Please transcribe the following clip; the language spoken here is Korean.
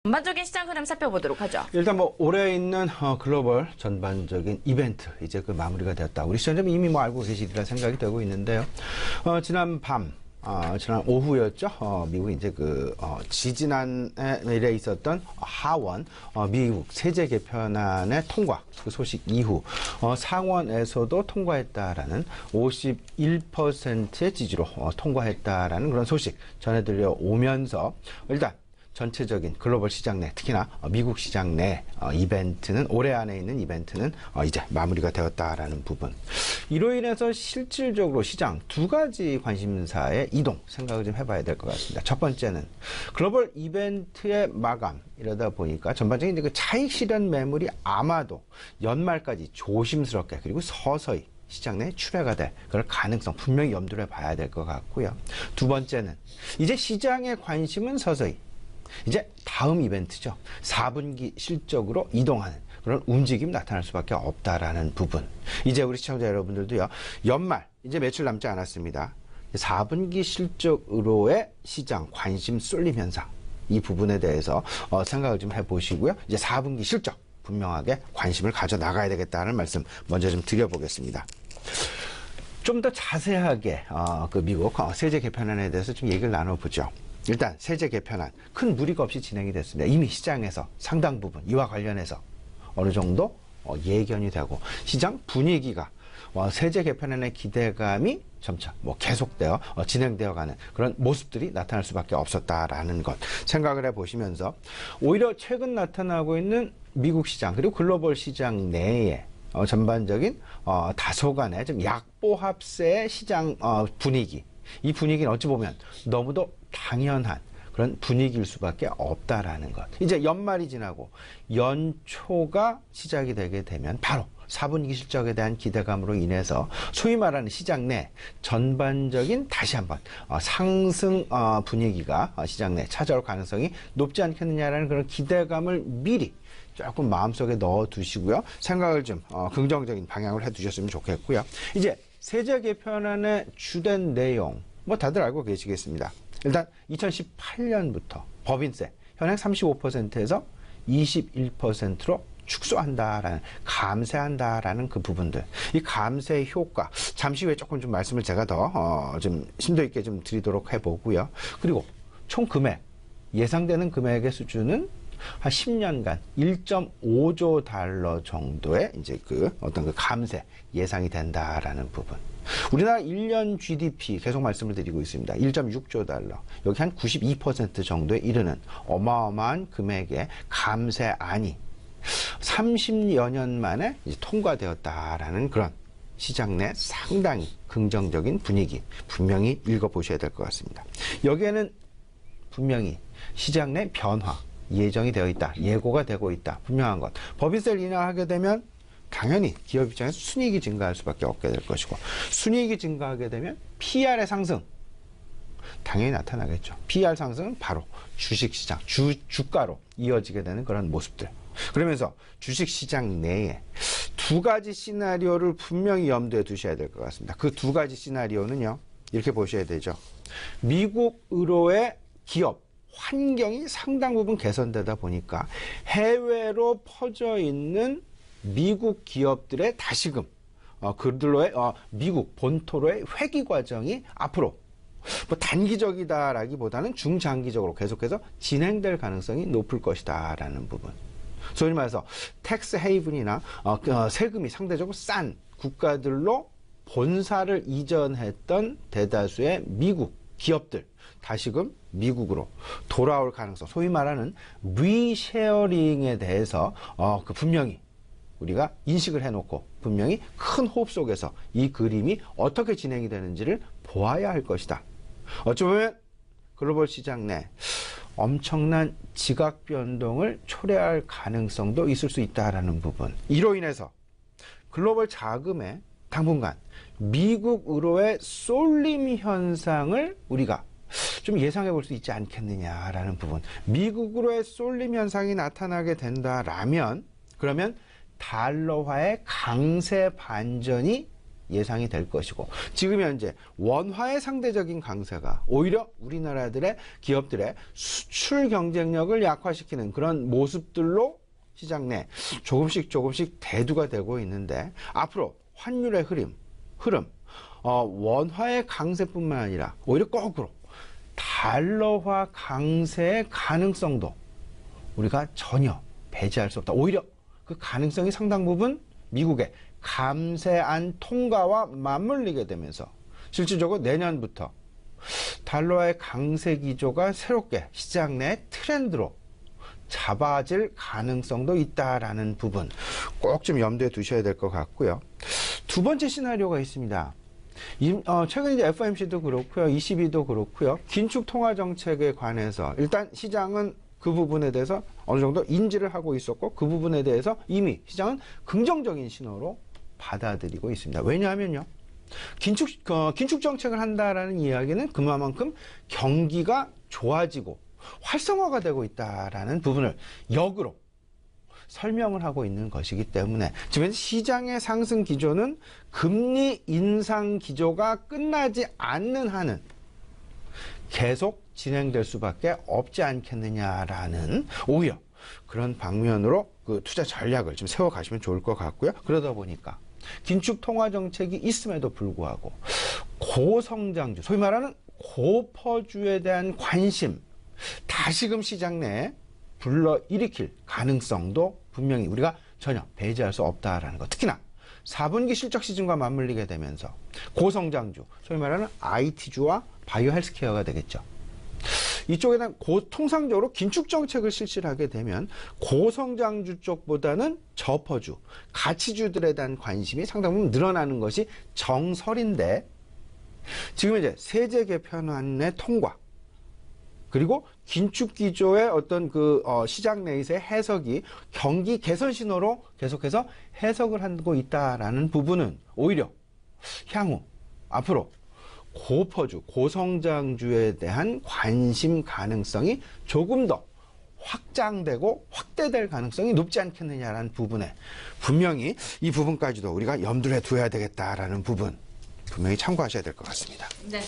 전반적인 시장 흐름 살펴보도록 하죠. 일단 올해 있는 글로벌 전반적인 이벤트 이제 그 마무리가 되었다. 우리 시청자분 이미 알고 계시리라 생각이 되고 있는데요. 지난 오후였죠. 미국 이제 지지난일에 있었던 하원 미국 세제 개편안의 통과 그 소식 이후 상원에서도 통과했다라는 51%의 지지로 통과했다라는 그런 소식 전해 들려오면서 일단 전체적인 글로벌 시장 내 특히나 미국 시장 내 이벤트는 올해 안에 있는 이벤트는 이제 마무리가 되었다라는 부분. 이로 인해서 실질적으로 시장 두 가지 관심사의 이동 생각을 좀 해봐야 될 것 같습니다. 첫 번째는 글로벌 이벤트의 마감 이러다 보니까 전반적인 이제 그 차익 실현 매물이 아마도 연말까지 조심스럽게 그리고 서서히 시장 내에 출회가 될 그럴 가능성 분명히 염두를 봐야 될 것 같고요. 두 번째는 이제 시장의 관심은 서서히 이제 다음 이벤트죠. 4분기 실적으로 이동하는 그런 움직임 나타날 수밖에 없다라는 부분. 이제 우리 시청자 여러분들도요. 연말 이제 며칠 남지 않았습니다. 4분기 실적으로의 시장 관심 쏠림 현상 이 부분에 대해서 생각을 좀 해보시고요. 이제 4분기 실적 분명하게 관심을 가져 나가야 되겠다는 말씀 먼저 좀 드려보겠습니다. 좀 더 자세하게 그 미국 세제 개편안에 대해서 좀 얘기를 나눠보죠. 일단 세제 개편안 큰 무리가 없이 진행이 됐습니다. 이미 시장에서 상당 부분 이와 관련해서 어느 정도 예견이 되고 시장 분위기가 세제 개편안의 기대감이 점차 계속되어 진행되어가는 그런 모습들이 나타날 수밖에 없었다라는 것 생각을 해보시면서 오히려 최근 나타나고 있는 미국 시장 그리고 글로벌 시장 내에 전반적인 다소간의 좀 약보합세의 시장 분위기 이 분위기는 어찌 보면 너무도 당연한 그런 분위기일 수밖에 없다라는 것. 이제 연말이 지나고 연초가 시작이 되게 되면 바로 4분기 실적에 대한 기대감으로 인해서 소위 말하는 시장 내 전반적인 다시 한번 상승 분위기가 시장 내 찾아올 가능성이 높지 않겠느냐라는 그런 기대감을 미리 조금 마음속에 넣어두시고요. 생각을 좀 긍정적인 방향으로 해두셨으면 좋겠고요. 이제 세제 개편안의 주된 내용 다들 알고 계시겠습니다. 일단 2018년부터 법인세 현행 35%에서 21%로 축소한다라는 감세한다라는 그 부분들 이 감세 효과 잠시 후에 조금 좀 말씀을 제가 더 좀 심도 있게 좀 드리도록 해보고요. 그리고 총 금액 예상되는 금액의 수준은 한 10년간 1.5조 달러 정도의 이제 그 감세 예상이 된다라는 부분. 우리나라 1년 GDP 계속 말씀을 드리고 있습니다. 1.6조 달러. 여기 한 92% 정도에 이르는 어마어마한 금액의 감세안이 30여 년 만에 이제 통과되었다라는 그런 시장 내 상당히 긍정적인 분위기 분명히 읽어보셔야 될 것 같습니다. 여기에는 분명히 시장 내 변화 예정이 되어 있다. 예고가 되고 있다. 분명한 것. 법인세를 인하하게 되면 당연히 기업 입장에서 순이익이 증가할 수밖에 없게 될 것이고 순이익이 증가하게 되면 PR의 상승 당연히 나타나겠죠. PR 상승은 바로 주식시장, 주가로 이어지게 되는 그런 모습들. 그러면서 주식시장 내에 두 가지 시나리오를 분명히 염두에 두셔야 될 것 같습니다. 그 두 가지 시나리오는요. 이렇게 보셔야 되죠. 미국으로의 기업 환경이 상당 부분 개선되다 보니까 해외로 퍼져 있는 미국 기업들의 다시금 그들로의 미국 본토로의 회귀 과정이 앞으로 단기적이다라기보다는 중장기적으로 계속해서 진행될 가능성이 높을 것이다라는 부분. 소위 말해서 텍스 헤이븐이나 세금이 상대적으로 싼 국가들로 본사를 이전했던 대다수의 미국 기업들 다시금 미국으로 돌아올 가능성, 소위 말하는 리쉐어링에 대해서 분명히 우리가 인식을 해놓고 분명히 큰 호흡 속에서 이 그림이 어떻게 진행이 되는지를 보아야 할 것이다. 어쩌면 글로벌 시장 내 엄청난 지각 변동을 초래할 가능성도 있을 수 있다라는 부분. 이로 인해서 글로벌 자금의 당분간 미국으로의 쏠림 현상을 우리가 좀 예상해 볼 수 있지 않겠느냐라는 부분. 미국으로의 쏠림 현상이 나타나게 된다라면 그러면 달러화의 강세 반전이 예상이 될 것이고, 지금 현재 원화의 상대적인 강세가 오히려 우리나라들의 기업들의 수출 경쟁력을 약화시키는 그런 모습들로 시장 내 조금씩 대두가 되고 있는데, 앞으로 환율의 흐름, 원화의 강세뿐만 아니라 오히려 거꾸로 달러화 강세의 가능성도 우리가 전혀 배제할 수 없다. 오히려 그 가능성이 상당 부분 미국의 감세안 통과와 맞물리게 되면서 실질적으로 내년부터 달러의 강세 기조가 새롭게 시장 내 트렌드로 잡아질 가능성도 있다라는 부분 꼭 좀 염두에 두셔야 될 것 같고요. 두 번째 시나리오가 있습니다. 최근 이제 FOMC도 그렇고요, ECB도 그렇고요, 긴축 통화 정책에 관해서 일단 시장은 그 부분에 대해서 어느 정도 인지를 하고 있었고, 그 부분에 대해서 이미 시장은 긍정적인 신호로 받아들이고 있습니다. 왜냐하면요, 긴축 정책을 한다라는 이야기는 그만큼 경기가 좋아지고 활성화가 되고 있다라는 부분을 역으로 설명을 하고 있는 것이기 때문에 지금 시장의 상승 기조는 금리 인상 기조가 끝나지 않는 한은 계속 진행될 수밖에 없지 않겠느냐라는, 오히려 그런 방면으로 그 투자 전략을 좀 세워가시면 좋을 것 같고요. 그러다 보니까 긴축 통화 정책이 있음에도 불구하고 고성장주, 소위 말하는 고퍼주에 대한 관심 다시금 시장 내에 불러일으킬 가능성도 분명히 우리가 전혀 배제할 수 없다라는 것. 특히나 4분기 실적 시즌과 맞물리게 되면서 고성장주, 소위 말하는 IT주와 바이오 헬스케어가 되겠죠. 이쪽에 대한 통상적으로 긴축 정책을 실시를 하게 되면 고성장주 쪽보다는 저퍼주, 가치주들에 대한 관심이 상당 부분 늘어나는 것이 정설인데, 지금 이제 세제 개편안의 통과, 그리고 긴축 기조의 어떤 시장 내에서의 해석이 경기 개선 신호로 계속해서 해석을 하고 있다라는 부분은 오히려 향후 앞으로 고퍼주, 고성장주에 대한 관심 가능성이 조금 더 확장되고 확대될 가능성이 높지 않겠느냐라는 부분에 분명히 이 부분까지도 우리가 염두에 둬야 되겠다라는 부분 분명히 참고하셔야 될 것 같습니다. 네.